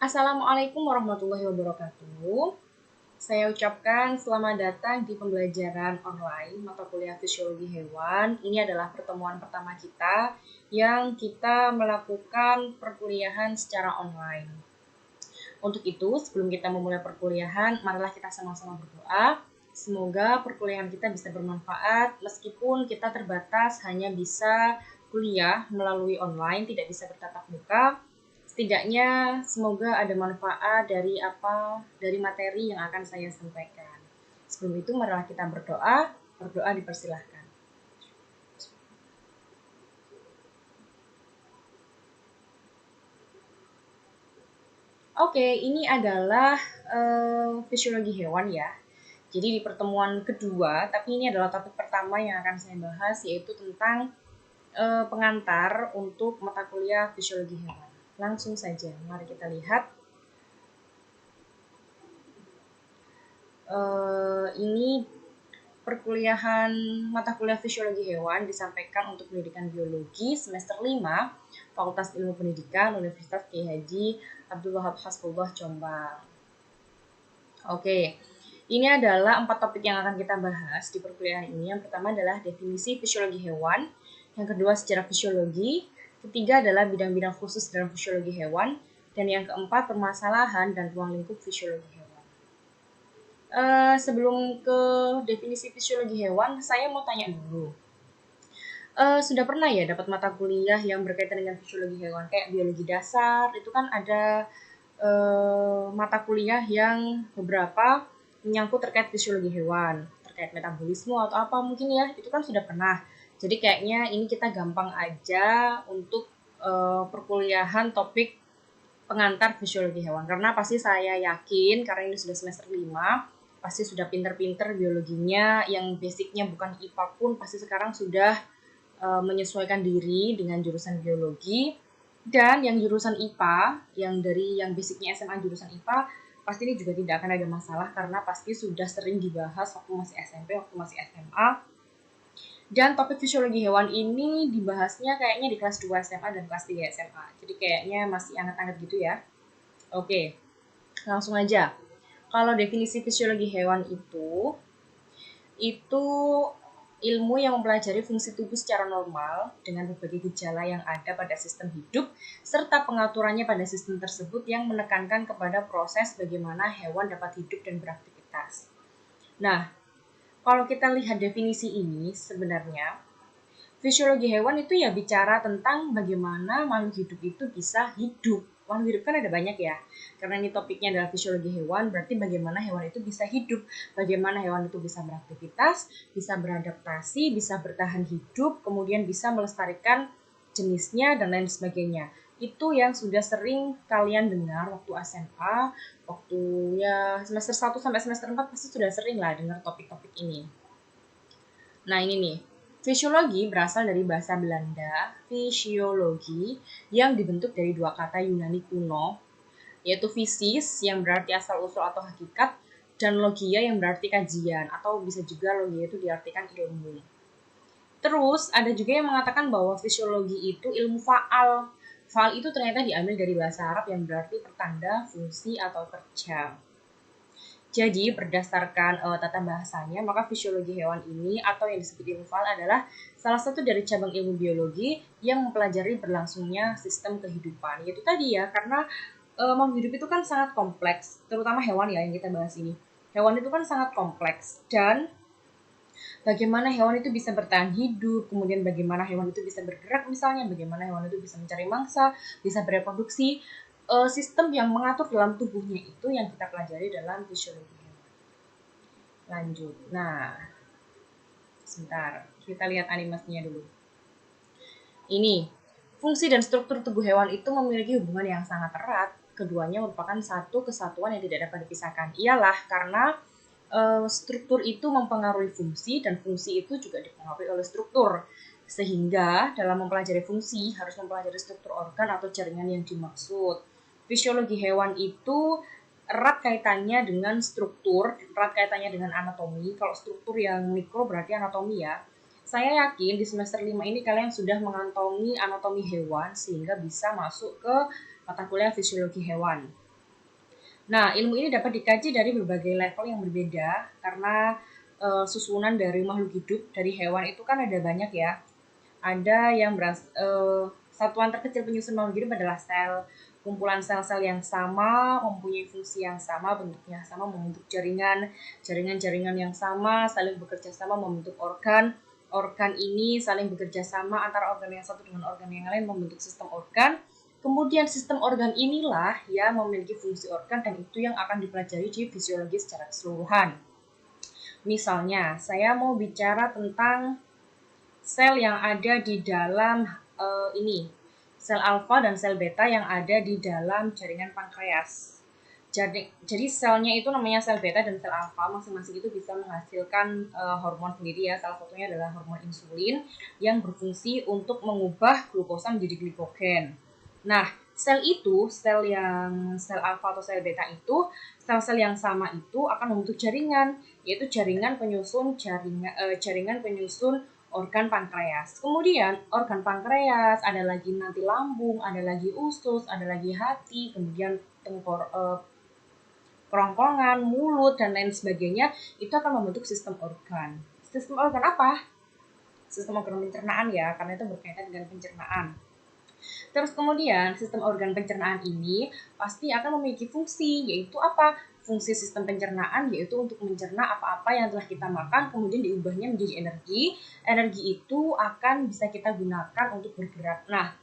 Assalamualaikum warahmatullahi wabarakatuh. Saya ucapkan selamat datang di pembelajaran online mata kuliah fisiologi hewan. Ini adalah pertemuan pertama kita yang kita melakukan perkuliahan secara online. Untuk itu, sebelum kita memulai perkuliahan, marilah kita sama-sama berdoa. Semoga perkuliahan kita bisa bermanfaat meskipun kita terbatas hanya bisa kuliah melalui online, tidak bisa bertatap muka. Setidaknya semoga ada manfaat dari materi yang akan saya sampaikan. Sebelum itu marilah kita berdoa. Berdoa dipersilahkan. Oke, ini adalah fisiologi hewan ya. Jadi di pertemuan kedua, tapi ini adalah topik pertama yang akan saya bahas, yaitu tentang pengantar untuk mata kuliah fisiologi hewan. Langsung saja, mari kita lihat. Ini perkuliahan mata kuliah fisiologi hewan disampaikan untuk pendidikan biologi semester 5, Fakultas Ilmu Pendidikan, Universitas Kiai Haji Abdul Wahab Hasbullah, Jombang. Oke, ini adalah 4 topik yang akan kita bahas di perkuliahan ini. Yang pertama adalah definisi fisiologi hewan, yang kedua sejarah fisiologi, ketiga adalah bidang-bidang khusus dalam fisiologi hewan, dan yang keempat permasalahan dan ruang lingkup fisiologi hewan. Sebelum ke definisi fisiologi hewan, saya mau tanya dulu. Sudah pernah ya dapat mata kuliah yang berkaitan dengan fisiologi hewan, kayak biologi dasar, itu kan ada mata kuliah yang beberapa menyangkut terkait fisiologi hewan, terkait metabolisme atau apa mungkin ya, itu kan sudah pernah. Jadi kayaknya ini kita gampang aja untuk perkuliahan topik pengantar fisiologi hewan, karena pasti saya yakin, karena ini sudah semester 5, pasti sudah pinter-pinter biologinya, yang basicnya bukan IPA pun pasti sekarang sudah menyesuaikan diri dengan jurusan biologi. Dan yang jurusan IPA, yang basicnya SMA jurusan IPA, pasti ini juga tidak akan ada masalah, karena pasti sudah sering dibahas waktu masih SMP, waktu masih SMA. Dan topik fisiologi hewan ini dibahasnya kayaknya di kelas 2 SMA dan kelas 3 SMA. Jadi kayaknya masih anget-anget gitu ya. Oke, langsung aja. Kalau definisi fisiologi hewan itu ilmu yang mempelajari fungsi tubuh secara normal dengan berbagai gejala yang ada pada sistem hidup, serta pengaturannya pada sistem tersebut yang menekankan kepada proses bagaimana hewan dapat hidup dan beraktivitas. Nah, kalau kita lihat definisi ini, sebenarnya fisiologi hewan itu ya bicara tentang bagaimana makhluk hidup itu bisa hidup. Makhluk hidup kan ada banyak ya. Karena ini topiknya adalah fisiologi hewan, berarti bagaimana hewan itu bisa hidup, bagaimana hewan itu bisa beraktivitas, bisa beradaptasi, bisa bertahan hidup, kemudian bisa melestarikan jenisnya dan lain sebagainya. Itu yang sudah sering kalian dengar waktu SMA, waktu ya semester 1 sampai semester 4 pasti sudah sering lah dengar topik-topik ini. Nah, ini nih. Fisiologi berasal dari bahasa Belanda, fisiologi, yang dibentuk dari dua kata Yunani kuno, yaitu physis yang berarti asal-usul atau hakikat, dan logia yang berarti kajian, atau bisa juga logia itu diartikan ilmu. Terus, ada juga yang mengatakan bahwa fisiologi itu ilmu faal. Faal itu ternyata diambil dari bahasa Arab yang berarti pertanda, fungsi, atau kerja. Jadi berdasarkan tata bahasanya, maka fisiologi hewan ini atau yang disebut ilmu faal adalah salah satu dari cabang ilmu biologi yang mempelajari berlangsungnya sistem kehidupan. Yaitu tadi ya, karena makhluk hidup itu kan sangat kompleks, terutama hewan ya yang kita bahas ini. Hewan itu kan sangat kompleks, dan bagaimana hewan itu bisa bertahan hidup, kemudian bagaimana hewan itu bisa bergerak misalnya, bagaimana hewan itu bisa mencari mangsa, bisa bereproduksi, sistem yang mengatur dalam tubuhnya itu yang kita pelajari dalam fisiologi hewan. Lanjut. Nah, sebentar. Kita lihat animasinya dulu. Ini, fungsi dan struktur tubuh hewan itu memiliki hubungan yang sangat erat. Keduanya merupakan satu kesatuan yang tidak dapat dipisahkan. Iyalah, karena struktur itu mempengaruhi fungsi, dan fungsi itu juga dipengaruhi oleh struktur. Sehingga dalam mempelajari fungsi harus mempelajari struktur organ atau jaringan yang dimaksud. Fisiologi hewan itu erat kaitannya dengan struktur, erat kaitannya dengan anatomi. Kalau struktur yang mikro berarti anatomi ya. Saya yakin di semester 5 ini kalian sudah mengantongi anatomi hewan sehingga bisa masuk ke mata kuliah fisiologi hewan. Nah, ilmu ini dapat dikaji dari berbagai level yang berbeda karena susunan dari makhluk hidup, dari hewan itu kan ada banyak ya. Ada yang satuan terkecil penyusun makhluk hidup adalah sel. Kumpulan sel-sel yang sama, mempunyai fungsi yang sama, bentuknya sama, membentuk jaringan, jaringan-jaringan yang sama, saling bekerja sama membentuk organ. Organ ini saling bekerja sama antara organ yang satu dengan organ yang lain membentuk sistem organ. Kemudian sistem organ inilah yang memiliki fungsi organ dan itu yang akan dipelajari di fisiologi secara keseluruhan. Misalnya, saya mau bicara tentang sel yang ada di dalam ini, sel alfa dan sel beta yang ada di dalam jaringan pankreas. Jadi selnya itu namanya sel beta dan sel alfa, masing-masing itu bisa menghasilkan hormon sendiri ya. Salah satunya adalah hormon insulin yang berfungsi untuk mengubah glukosa menjadi glikogen. Nah, sel alfa atau sel beta itu, sel-sel yang sama itu akan membentuk jaringan, yaitu jaringan penyusun organ pankreas. Kemudian organ pankreas, ada lagi nanti lambung, ada lagi usus, ada lagi hati, kemudian kerongkongan, mulut, dan lain sebagainya, itu akan membentuk sistem organ. Sistem organ apa? Sistem organ pencernaan ya, karena itu berkaitan dengan pencernaan. Terus kemudian sistem organ pencernaan ini pasti akan memiliki fungsi, yaitu apa? Fungsi sistem pencernaan yaitu untuk mencerna apa-apa yang telah kita makan kemudian diubahnya menjadi energi. Energi itu akan bisa kita gunakan untuk bergerak. Nah,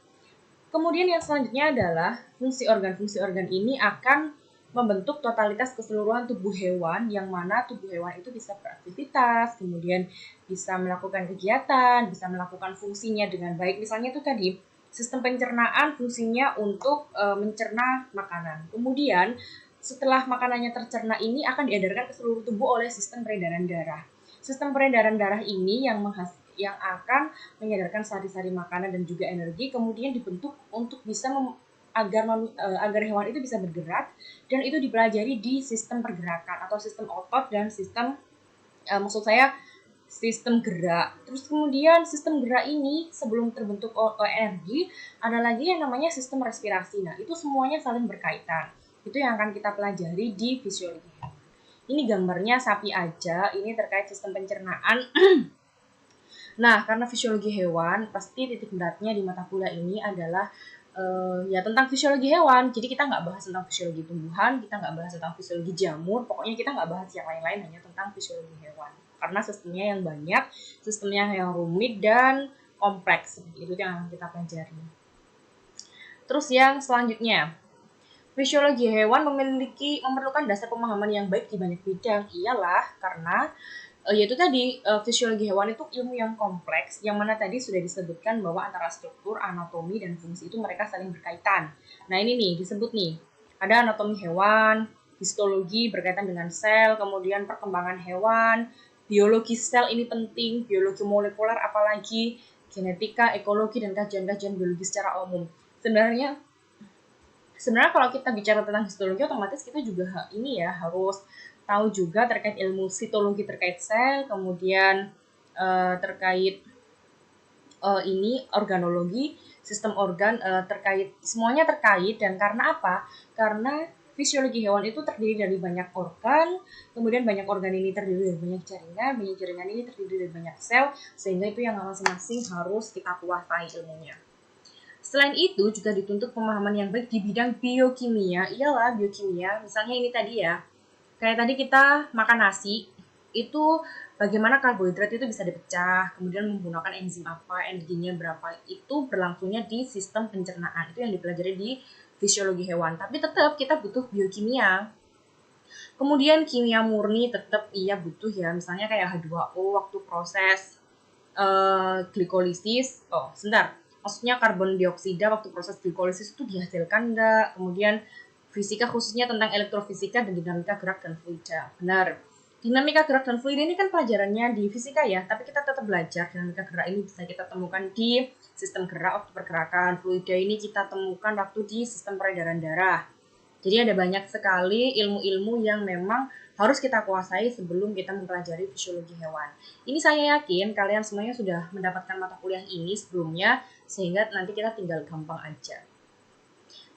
kemudian yang selanjutnya adalah fungsi organ ini akan membentuk totalitas keseluruhan tubuh hewan, yang mana tubuh hewan itu bisa beraktivitas, kemudian bisa melakukan kegiatan, bisa melakukan fungsinya dengan baik. Misalnya itu tadi, sistem pencernaan fungsinya untuk mencerna makanan. Kemudian setelah makanannya tercerna ini akan diedarkan ke seluruh tubuh oleh sistem peredaran darah. Sistem peredaran darah ini yang akan menyadarkan sari-sari makanan dan juga energi, kemudian dibentuk untuk bisa agar hewan itu bisa bergerak, dan itu dipelajari di sistem pergerakan atau sistem otot dan sistem sistem gerak. Terus kemudian sistem gerak ini sebelum terbentuk energi ada lagi yang namanya sistem respirasi. Nah, itu semuanya saling berkaitan. Itu yang akan kita pelajari di fisiologi. Ini gambarnya sapi aja, ini terkait sistem pencernaan. Nah, karena fisiologi hewan, pasti titik beratnya di mata kuliah ini adalah ya tentang fisiologi hewan. Jadi kita nggak bahas tentang fisiologi tumbuhan, kita nggak bahas tentang fisiologi jamur, pokoknya kita nggak bahas yang lain-lain, hanya tentang fisiologi hewan. Karena sistemnya yang banyak, sistemnya yang rumit dan kompleks, itu yang kita pelajari. Terus yang selanjutnya, fisiologi hewan memerlukan dasar pemahaman yang baik di banyak bidang. Iyalah, karena yaitu tadi fisiologi hewan itu ilmu yang kompleks, yang mana tadi sudah disebutkan bahwa antara struktur, anatomi, dan fungsi itu mereka saling berkaitan. Nah ini nih disebut nih, ada anatomi hewan, histologi berkaitan dengan sel, kemudian perkembangan hewan, biologi sel ini penting, biologi molekuler apalagi, genetika, ekologi, dan kajian-kajian biologi secara umum. Sebenarnya kalau kita bicara tentang histologi, otomatis kita juga ini ya harus tahu juga terkait ilmu sitologi terkait sel, kemudian terkait ini organologi, sistem organ terkait, semuanya terkait. Dan karena apa? Karena fisiologi hewan itu terdiri dari banyak organ, kemudian banyak organ ini terdiri dari banyak jaringan ini terdiri dari banyak sel, sehingga itu yang masing-masing harus kita kuasai ilmunya. Selain itu juga dituntut pemahaman yang baik di bidang biokimia. Iyalah biokimia, misalnya ini tadi ya, kayak tadi kita makan nasi, itu bagaimana karbohidrat itu bisa dipecah, kemudian menggunakan enzim apa, energinya berapa, itu berlangsungnya di sistem pencernaan. Itu yang dipelajari di fisiologi hewan. Tapi tetap kita butuh biokimia. Kemudian kimia murni tetap iya butuh ya, misalnya kayak H2O waktu proses glikolisis. Oh, sebentar. Maksudnya karbon dioksida waktu proses glikolisis itu dihasilkan enggak? Kemudian fisika khususnya tentang elektrofisika dan dinamika gerak dan fluida. Benar. Dinamika gerak dan fluida ini kan pelajarannya di fisika ya, tapi kita tetap belajar dinamika gerak ini bisa kita temukan di sistem gerak waktu pergerakan. Fluida ini kita temukan waktu di sistem peredaran darah. Jadi ada banyak sekali ilmu-ilmu yang memang harus kita kuasai sebelum kita mempelajari fisiologi hewan. Ini saya yakin kalian semuanya sudah mendapatkan mata kuliah ini sebelumnya, sehingga nanti kita tinggal gampang aja.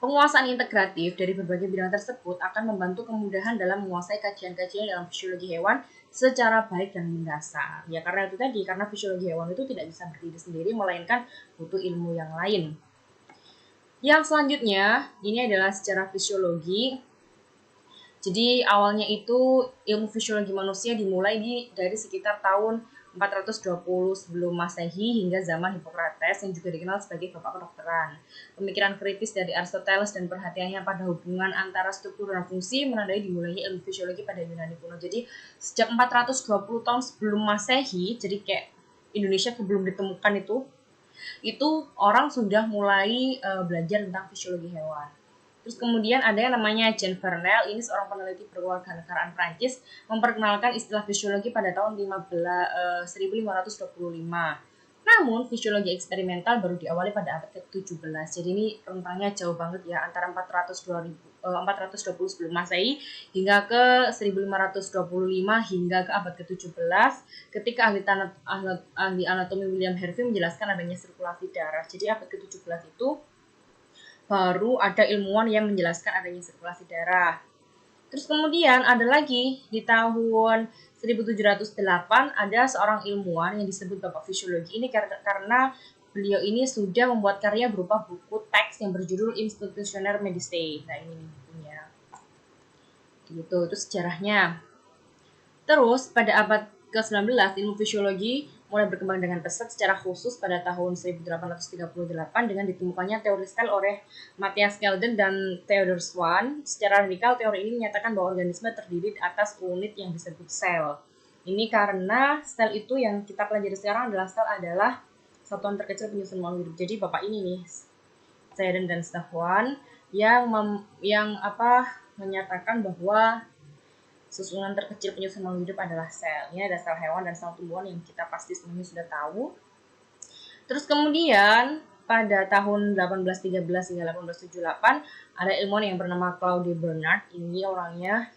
Penguasaan integratif dari berbagai bidang tersebut akan membantu kemudahan dalam menguasai kajian-kajian dalam fisiologi hewan secara baik dan mendasar. Ya karena itu tadi, karena fisiologi hewan itu tidak bisa berdiri sendiri, melainkan butuh ilmu yang lain. Yang selanjutnya, ini adalah secara fisiologi. Jadi awalnya itu ilmu fisiologi manusia dimulai dari sekitar tahun 420 sebelum Masehi hingga zaman Hippocrates yang juga dikenal sebagai bapak kedokteran. Pemikiran kritis dari Aristoteles dan perhatiannya pada hubungan antara struktur dan fungsi menandai dimulainya ilmu fisiologi pada Yunani kuno. Jadi sejak 420 tahun sebelum Masehi, jadi kayak Indonesia sebelum ditemukan itu orang sudah mulai belajar tentang fisiologi hewan. Terus kemudian ada yang namanya Jean Vernel, ini seorang peneliti berkewarganegaraan Prancis, memperkenalkan istilah fisiologi pada tahun 1525. Namun, fisiologi eksperimental baru diawali pada abad ke-17. Jadi ini rentangnya jauh banget ya, antara 420 sebelum Masehi hingga ke 1525 hingga ke abad ke-17, ketika ahli anatomi William Harvey menjelaskan adanya sirkulasi darah. Jadi abad ke-17 itu baru ada ilmuwan yang menjelaskan adanya sirkulasi darah. Terus kemudian ada lagi di tahun 1708 ada seorang ilmuwan yang disebut Bapak Fisiologi. Ini karena beliau ini sudah membuat karya berupa buku teks yang berjudul Institutionnaire Medicine. Nah ini bukunya. Gitu, itu sejarahnya. Terus pada abad ke-19 ilmu fisiologi mulai berkembang dengan pesat secara khusus pada tahun 1838 dengan ditemukannya teori sel oleh Matthias Kelden dan Theodor Schwann. Secara radikal, teori ini menyatakan bahwa organisme terdiri atas unit yang disebut sel. Ini karena sel itu yang kita pelajari sekarang adalah satuan terkecil penyusun makhluk hidup. Jadi bapak ini nih, Kelden dan Schwann yang menyatakan bahwa susunan terkecil penyusun makhluk hidup adalah sel. Ini ada sel hewan dan sel tumbuhan yang kita pasti semuanya sudah tahu. Terus kemudian pada tahun 1813 hingga 1878 ada ilmuwan yang bernama Claude Bernard. Ini orangnya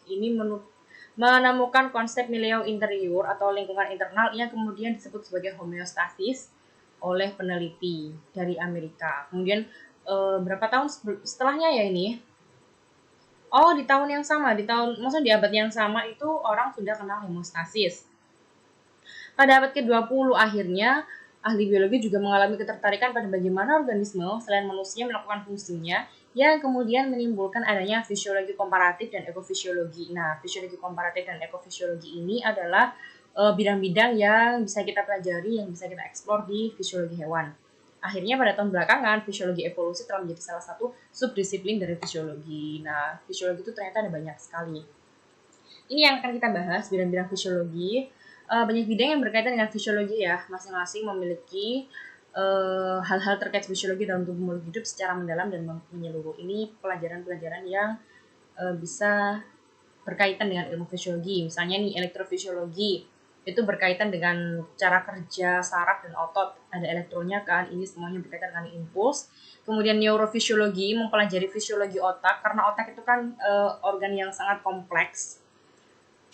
menemukan konsep milieu interior atau lingkungan internal yang kemudian disebut sebagai homeostasis oleh peneliti dari Amerika. Kemudian berapa tahun setelahnya ya ini? Oh, di tahun yang sama, maksudnya di abad yang sama itu orang sudah kenal homeostasis. Pada abad ke-20 akhirnya, ahli biologi juga mengalami ketertarikan pada bagaimana organisme selain manusia melakukan fungsinya yang kemudian menimbulkan adanya fisiologi komparatif dan ekofisiologi. Nah, fisiologi komparatif dan ekofisiologi ini adalah bidang-bidang yang bisa kita pelajari, yang bisa kita eksplor di fisiologi hewan. Akhirnya pada tahun belakangan, fisiologi evolusi telah menjadi salah satu subdisiplin dari fisiologi. Nah, fisiologi itu ternyata ada banyak sekali. Ini yang akan kita bahas, bidang-bidang fisiologi. Banyak bidang yang berkaitan dengan fisiologi ya, masing-masing memiliki hal-hal terkait fisiologi dalam tubuh makhluk hidup secara mendalam dan menyeluruh. Ini pelajaran-pelajaran yang bisa berkaitan dengan ilmu fisiologi. Misalnya nih, elektrofisiologi itu berkaitan dengan cara kerja saraf dan otot. Ada elektronnya kan, ini semuanya berkaitan dengan impuls. Kemudian neurofisiologi mempelajari fisiologi otak, karena otak itu kan organ yang sangat kompleks.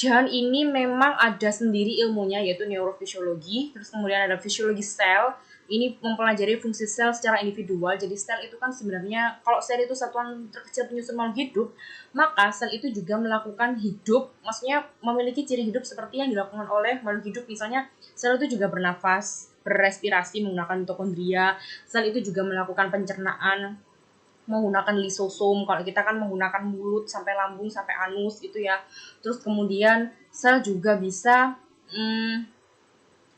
Dan ini memang ada sendiri ilmunya, yaitu neurofisiologi. Terus kemudian ada fisiologi sel, ini mempelajari fungsi sel secara individual. Jadi sel itu kan sebenarnya, kalau sel itu satuan terkecil penyusun makhluk hidup, maka sel itu juga melakukan hidup, maksudnya memiliki ciri hidup seperti yang dilakukan oleh makhluk hidup. Misalnya sel itu juga bernafas, berrespirasi menggunakan mitokondria, sel itu juga melakukan pencernaan menggunakan lisosom. Kalau kita kan menggunakan mulut sampai lambung sampai anus itu ya. Terus kemudian sel juga bisa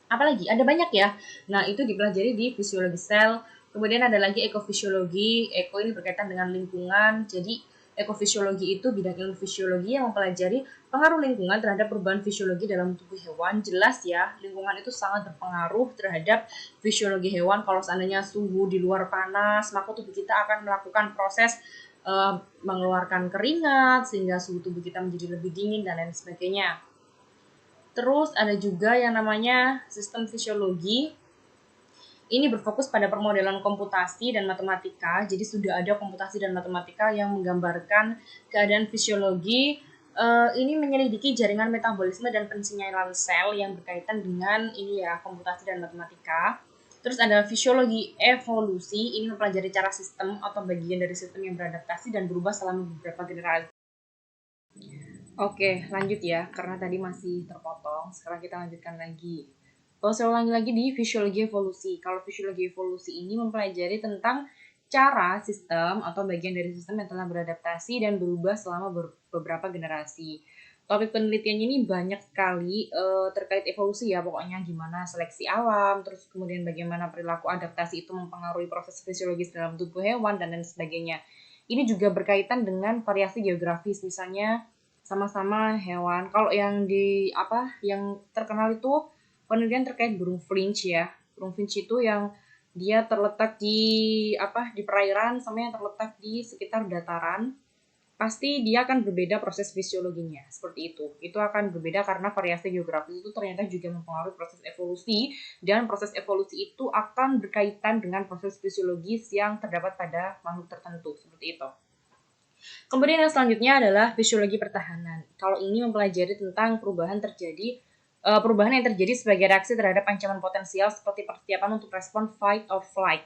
apalagi ada banyak ya. Nah, itu dipelajari di fisiologi sel. Kemudian ada lagi ekofisiologi. Eko ini berkaitan dengan lingkungan. Jadi ekofisiologi itu bidang ilmu fisiologi yang mempelajari pengaruh lingkungan terhadap perubahan fisiologi dalam tubuh hewan. Jelas ya, lingkungan itu sangat berpengaruh terhadap fisiologi hewan. Kalau seandainya suhu di luar panas, maka tubuh kita akan melakukan proses mengeluarkan keringat sehingga suhu tubuh kita menjadi lebih dingin dan lain sebagainya. Terus ada juga yang namanya sistem fisiologi. Ini berfokus pada permodelan komputasi dan matematika. Jadi sudah ada komputasi dan matematika yang menggambarkan keadaan fisiologi. Ini menyelidiki jaringan metabolisme dan pensinyailan sel yang berkaitan dengan ini ya, komputasi dan matematika. Terus ada fisiologi evolusi, ini mempelajari cara sistem atau bagian dari sistem yang beradaptasi dan berubah selama beberapa generasi. Oke, lanjut ya, karena tadi masih terpotong. Sekarang kita lanjutkan lagi. Saya ulangi lagi di fisiologi evolusi. Kalau fisiologi evolusi ini mempelajari tentang cara sistem atau bagian dari sistem yang telah beradaptasi dan berubah selama beberapa generasi. Topik penelitiannya ini banyak sekali terkait evolusi ya, pokoknya gimana seleksi alam, terus kemudian bagaimana perilaku adaptasi itu mempengaruhi proses fisiologis dalam tubuh hewan dan lain sebagainya. Ini juga berkaitan dengan variasi geografis, misalnya sama-sama hewan. Kalau yang yang terkenal itu penelitian terkait burung finch ya. Burung finch itu yang dia terletak di perairan sama yang terletak di sekitar dataran, pasti dia akan berbeda proses fisiologinya seperti itu. Itu akan berbeda karena variasi geografis itu ternyata juga mempengaruhi proses evolusi, dan proses evolusi itu akan berkaitan dengan proses fisiologis yang terdapat pada makhluk tertentu seperti itu. Kemudian yang selanjutnya adalah fisiologi pertahanan. Kalau ini mempelajari tentang perubahan yang terjadi sebagai reaksi terhadap ancaman potensial seperti persiapan untuk respon fight or flight.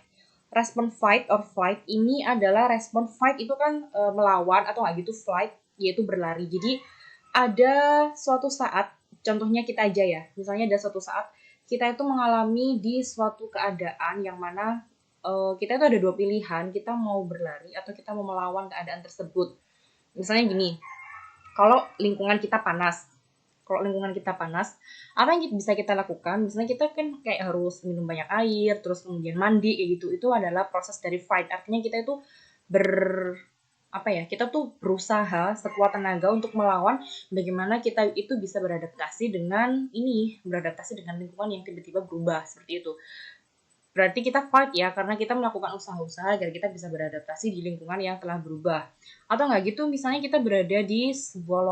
Respon fight or flight ini adalah respon fight itu kan melawan, atau nggak gitu flight yaitu berlari. Jadi ada suatu saat, contohnya kita aja ya, misalnya ada suatu saat kita itu mengalami di suatu keadaan yang mana kita itu ada dua pilihan, kita mau berlari atau kita mau melawan keadaan tersebut. Misalnya gini, kalau lingkungan kita panas, apa yang bisa kita lakukan? Misalnya kita kan kayak harus minum banyak air, terus kemudian mandi kayak gitu. Itu adalah proses dari fight. Artinya kita itu kita tuh berusaha sekuat tenaga untuk melawan bagaimana kita itu bisa beradaptasi dengan lingkungan yang tiba-tiba berubah seperti itu. Berarti kita fight ya, karena kita melakukan usaha-usaha agar kita bisa beradaptasi di lingkungan yang telah berubah. Atau nggak gitu, misalnya kita berada di sebuah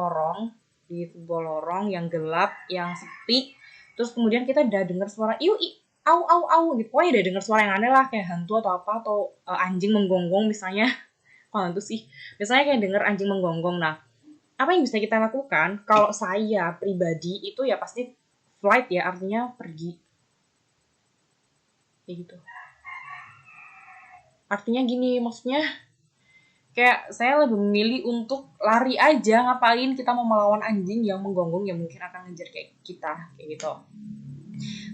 lorong yang gelap, yang sepi, terus kemudian kita udah dengar suara au au au gitu. Pokoknya udah dengar suara yang aneh lah, kayak hantu atau apa, atau anjing menggonggong misalnya. Hantu sih. Misalnya kayak dengar anjing menggonggong. Nah, apa yang bisa kita lakukan? Kalau saya pribadi itu ya pasti flight ya, artinya pergi. Kayak gitu. Artinya gini, maksudnya kayak saya lebih memilih untuk lari aja, ngapain kita mau melawan anjing yang menggonggong yang mungkin akan ngejar kayak kita, kayak gitu.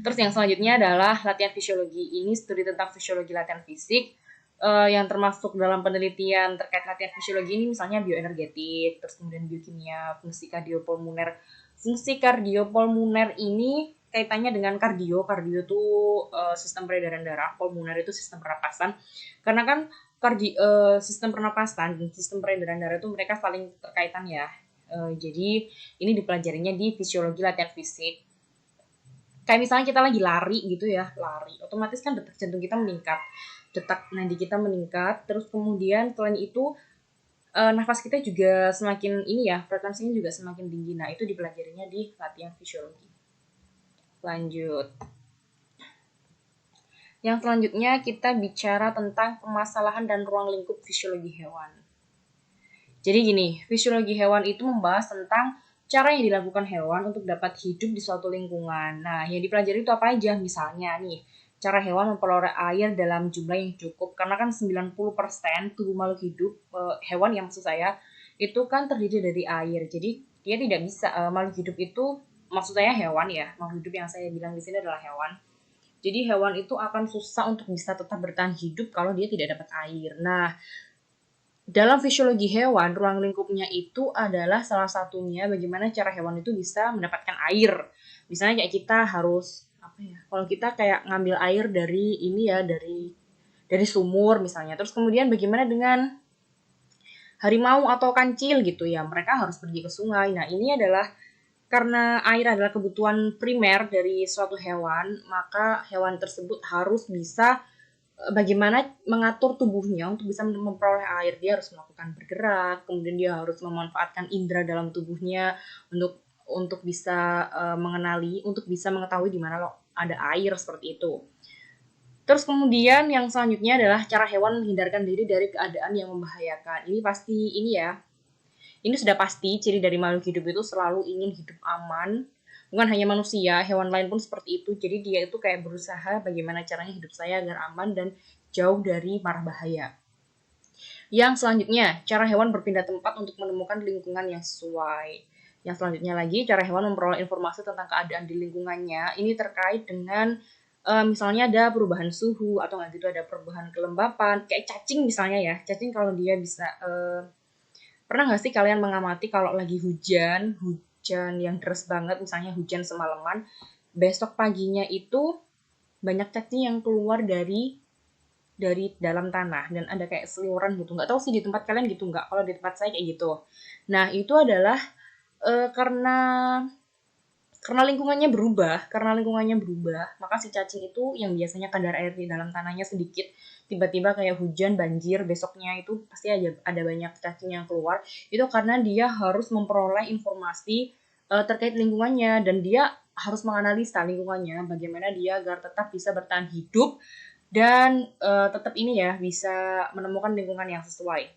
Terus yang selanjutnya adalah latihan fisiologi. Ini studi tentang fisiologi latihan fisik yang termasuk dalam penelitian terkait latihan fisiologi ini, misalnya bioenergetik, terus kemudian biokimia, fungsi kardiopulmoner. Fungsi kardiopulmoner ini kaitannya dengan kardio itu sistem peredaran darah, pulmoner itu sistem pernapasan. Karena kan sistem pernapasan dan sistem peredaran darah itu mereka saling terkaitan ya. Jadi ini dipelajarinya di fisiologi latihan fisik. Kayak misalnya kita lagi lari gitu ya, otomatis kan detak jantung kita meningkat, detak nadi kita meningkat, terus kemudian selain itu nafas kita juga semakin frekuensinya juga semakin tinggi. Nah, itu dipelajarinya di latihan fisiologi. Lanjut. Yang selanjutnya kita bicara tentang permasalahan dan ruang lingkup fisiologi hewan. Jadi gini, fisiologi hewan itu membahas tentang cara yang dilakukan hewan untuk dapat hidup di suatu lingkungan. Nah, yang dipelajari itu apa aja? Misalnya nih, cara hewan memperoleh air dalam jumlah yang cukup, karena kan 90% tubuh makhluk hidup, hewan yang maksud saya, itu kan terdiri dari air. Jadi dia tidak bisa, makhluk hidup itu, maksud saya hewan ya, makhluk hidup yang saya bilang di sini adalah hewan. Jadi hewan itu akan susah untuk bisa tetap bertahan hidup kalau dia tidak dapat air. Nah, dalam fisiologi hewan, ruang lingkupnya itu adalah salah satunya bagaimana cara hewan itu bisa mendapatkan air. Misalnya kayak kita harus kalau kita kayak ngambil air dari sumur misalnya. Terus kemudian bagaimana dengan harimau atau kancil gitu ya, mereka harus pergi ke sungai. Nah, ini adalah karena air adalah kebutuhan primer dari suatu hewan, maka hewan tersebut harus bisa bagaimana mengatur tubuhnya untuk bisa memperoleh air. Dia harus melakukan bergerak, kemudian dia harus memanfaatkan indera dalam tubuhnya untuk bisa untuk bisa mengetahui di mana ada air seperti itu. Terus kemudian yang selanjutnya adalah cara hewan menghindarkan diri dari keadaan yang membahayakan. Ini sudah pasti ciri dari makhluk hidup itu selalu ingin hidup aman, Bukan hanya manusia, hewan lain pun seperti itu. Jadi dia itu kayak berusaha bagaimana caranya hidup saya agar aman dan jauh dari mara bahaya. Yang selanjutnya, cara hewan berpindah tempat untuk menemukan lingkungan yang sesuai. Yang selanjutnya lagi, cara hewan memperoleh informasi tentang keadaan di lingkungannya. Ini terkait dengan misalnya ada perubahan suhu atau nggak gitu ada perubahan kelembapan. Kayak cacing misalnya ya, cacing kalau dia bisa pernah nggak sih kalian mengamati kalau lagi hujan, hujan yang deras banget, misalnya hujan semalaman, besok paginya itu banyak cacing yang keluar dari dalam tanah dan ada kayak seliuran gitu. Nggak tahu sih di tempat kalian gitu nggak? Kalau di tempat saya kayak gitu. Nah itu adalah karena karena lingkungannya berubah, maka si cacing itu yang biasanya kadar air di dalam tanahnya sedikit, tiba-tiba kayak hujan, banjir, besoknya itu pasti ada banyak cacing yang keluar. Itu karena dia harus memperoleh informasi terkait lingkungannya dan dia harus menganalisa lingkungannya, bagaimana dia agar tetap bisa bertahan hidup dan tetap ini ya bisa menemukan lingkungan yang sesuai.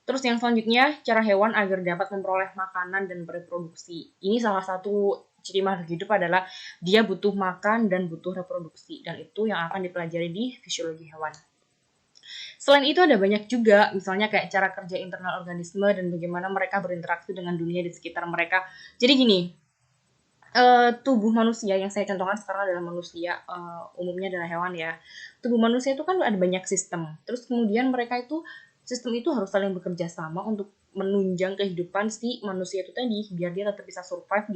Terus yang selanjutnya, cara hewan agar dapat memperoleh makanan dan bereproduksi. Ini salah satu ciri makhluk hidup adalah dia butuh makan dan butuh reproduksi. Dan itu yang akan dipelajari di fisiologi hewan. Selain itu ada banyak juga, misalnya kayak cara kerja internal organisme dan bagaimana mereka berinteraksi dengan dunia di sekitar mereka. Jadi gini, tubuh manusia yang saya contohkan sekarang adalah manusia, umumnya adalah hewan ya. Tubuh manusia itu kan ada banyak sistem. Terus kemudian mereka itu sistem itu harus saling bekerja sama untuk menunjang kehidupan si manusia itu tadi biar dia tetap bisa survive,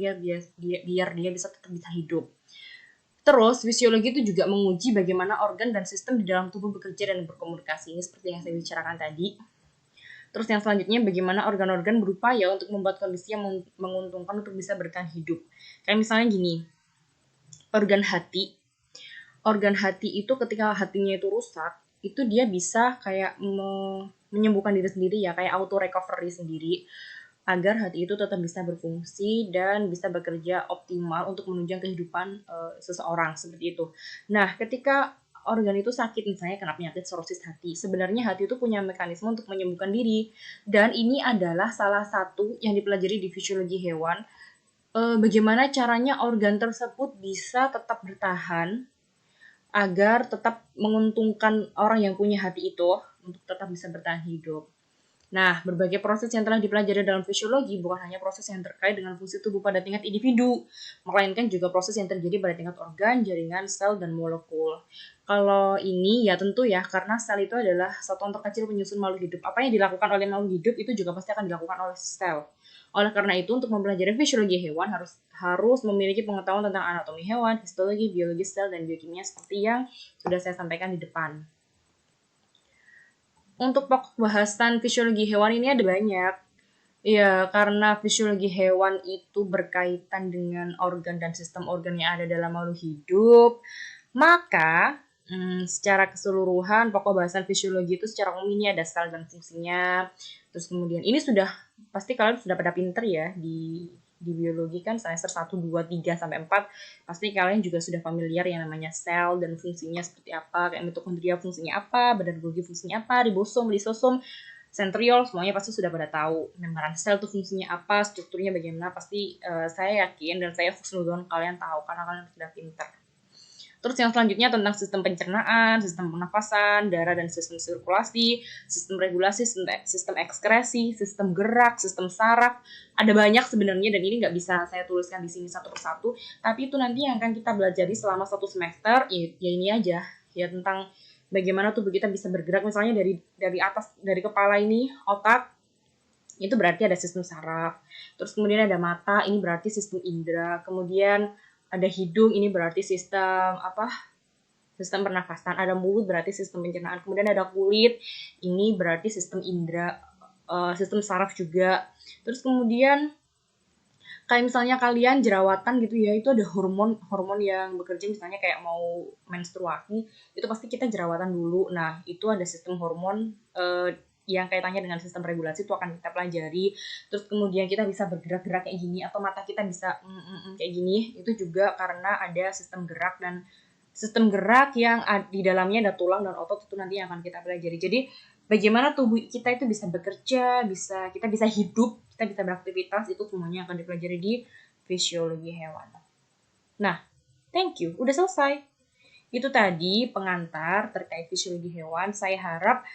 biar dia bisa tetap bisa hidup. Terus fisiologi itu juga menguji bagaimana organ dan sistem di dalam tubuh bekerja dan berkomunikasi. Ini seperti yang saya bicarakan tadi. Terus yang selanjutnya bagaimana organ-organ berupaya untuk membuat kondisi yang menguntungkan untuk bisa bertahan hidup. Kayak misalnya gini, organ hati. Organ hati itu ketika hatinya itu rusak, itu dia bisa kayak menyembuhkan diri sendiri ya, kayak auto recovery sendiri agar hati itu tetap bisa berfungsi dan bisa bekerja optimal untuk menunjang kehidupan seseorang seperti itu. Nah, ketika organ itu sakit, misalnya kena penyakit sorosis hati, sebenarnya hati itu punya mekanisme untuk menyembuhkan diri dan ini adalah salah satu yang dipelajari di fisiologi hewan. Bagaimana caranya organ tersebut bisa tetap bertahan agar tetap menguntungkan orang yang punya hati itu untuk tetap bisa bertahan hidup. Nah, berbagai proses yang telah dipelajari dalam fisiologi bukan hanya proses yang terkait dengan fungsi tubuh pada tingkat individu, melainkan juga proses yang terjadi pada tingkat organ, jaringan, sel, dan molekul. Kalau ini ya tentu ya, karena sel itu adalah satuan terkecil penyusun makhluk hidup. Apa yang dilakukan oleh makhluk hidup itu juga pasti akan dilakukan oleh sel. Oleh karena itu, untuk mempelajari fisiologi hewan harus memiliki pengetahuan tentang anatomi hewan, histologi, biologi sel, dan biokimia seperti yang sudah saya sampaikan di depan. Untuk pokok bahasan fisiologi hewan ini ada banyak. Ya, karena fisiologi hewan itu berkaitan dengan organ dan sistem organ yang ada dalam makhluk hidup, maka secara keseluruhan pokok bahasan fisiologi itu secara umum ini ada sel dan fungsinya. Terus kemudian ini sudah pasti kalian sudah pada pinter ya di biologi kan semester 1, 2, 3 sampai 4 pasti kalian juga sudah familiar yang namanya sel dan fungsinya seperti apa, kayak mitokondria fungsinya apa, badan Golgi fungsinya apa, ribosom, lisosom, sentriol, semuanya pasti sudah pada tahu. Membran sel itu fungsinya apa, strukturnya bagaimana, pasti saya yakin dan saya husnuzon kalian tahu karena kalian sudah pintar. Terus yang selanjutnya tentang sistem pencernaan, sistem pernafasan, darah dan sistem sirkulasi, sistem regulasi, sistem ekskresi, sistem gerak, sistem saraf. Ada banyak sebenarnya dan ini nggak bisa saya tuliskan di sini satu persatu. Tapi itu nanti yang akan kita pelajari selama 1 semester. Ya ini aja, ya tentang bagaimana tubuh kita bisa bergerak. Misalnya dari atas, dari kepala ini, otak, itu berarti ada sistem saraf. Terus kemudian ada mata, ini berarti sistem indera. Kemudian ada hidung, ini berarti sistem sistem pernafasan. Ada mulut berarti sistem pencernaan. Kemudian ada kulit, ini berarti sistem indera, sistem saraf juga. Terus kemudian kayak misalnya kalian jerawatan gitu ya, itu ada hormon yang bekerja, misalnya kayak mau menstruasi, itu pasti kita jerawatan dulu. Nah, itu ada sistem hormon yang kaitannya dengan sistem regulasi itu akan kita pelajari. Terus kemudian kita bisa bergerak-gerak kayak gini atau mata kita bisa kayak gini, itu juga karena ada sistem gerak dan sistem gerak yang di dalamnya ada tulang dan otot, itu nanti yang akan kita pelajari. Jadi bagaimana tubuh kita itu bisa bekerja, kita bisa hidup, kita bisa beraktivitas, itu semuanya akan dipelajari di fisiologi hewan. Nah, thank you, udah selesai. Itu tadi pengantar terkait fisiologi hewan. Saya harap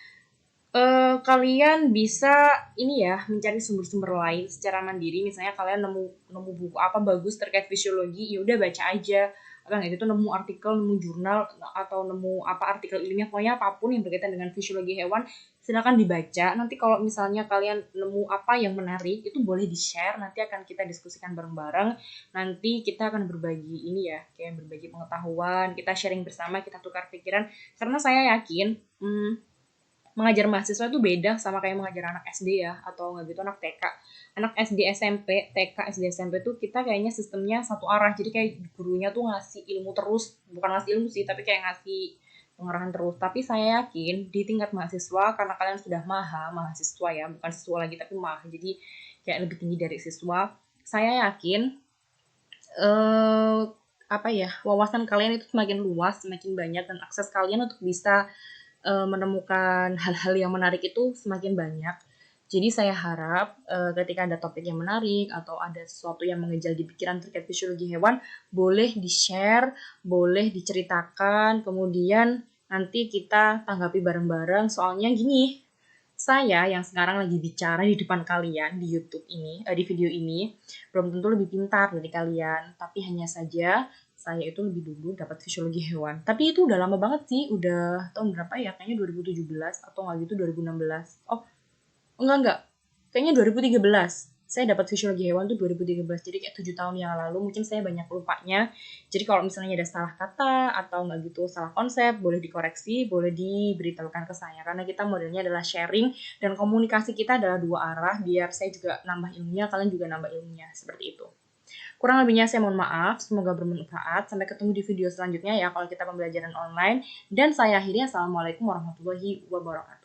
kalian bisa ini ya mencari sumber-sumber lain secara mandiri. Misalnya kalian nemu buku apa bagus terkait fisiologi, ya udah baca aja. Atau nggak gitu nemu artikel, nemu jurnal atau nemu apa artikel ilmiah, pokoknya apapun yang berkaitan dengan fisiologi hewan silakan dibaca. Nanti kalau misalnya kalian nemu apa yang menarik itu boleh di-share, nanti akan kita diskusikan bareng-bareng. Nanti kita akan berbagi ini ya, kayak berbagi pengetahuan, kita sharing bersama, kita tukar pikiran karena saya yakin mengajar mahasiswa itu beda sama kayak mengajar anak SD ya, atau nggak gitu anak TK. Anak SD, SMP, TK, SD, SMP tuh kita kayaknya sistemnya satu arah. Jadi kayak gurunya tuh ngasih ilmu terus, bukan ngasih ilmu sih, tapi kayak ngasih pengarahan terus. Tapi saya yakin di tingkat mahasiswa, karena kalian sudah mahasiswa ya, bukan siswa lagi tapi jadi kayak lebih tinggi dari siswa. Saya yakin apa ya, wawasan kalian itu semakin luas, semakin banyak, dan akses kalian untuk bisa menemukan hal-hal yang menarik itu semakin banyak. Jadi saya harap ketika ada topik yang menarik atau ada sesuatu yang mengejal di pikiran terkait fisiologi hewan, boleh di-share, boleh diceritakan, kemudian nanti kita tanggapi bareng-bareng. Soalnya gini, saya yang sekarang lagi bicara di depan kalian di YouTube ini, di video ini, belum tentu lebih pintar dari kalian, tapi hanya saja saya itu lebih dulu dapat fisiologi hewan. Tapi itu udah lama banget sih, udah tahun berapa ya? Kayaknya 2017 atau nggak gitu 2016. Oh, enggak. Kayaknya 2013. Saya dapat fisiologi hewan tuh 2013. Jadi kayak 7 tahun yang lalu. Mungkin saya banyak lupanya. Jadi kalau misalnya ada salah kata atau nggak gitu salah konsep, boleh dikoreksi, boleh diberitahukan ke saya. Karena kita modelnya adalah sharing dan komunikasi kita adalah dua arah. Biar saya juga nambah ilmunya, kalian juga nambah ilmunya. Seperti itu. Kurang lebihnya saya mohon maaf, semoga bermanfaat. Sampai ketemu di video selanjutnya ya kalau kita pembelajaran online. Dan saya akhirnya, Assalamualaikum warahmatullahi wabarakatuh.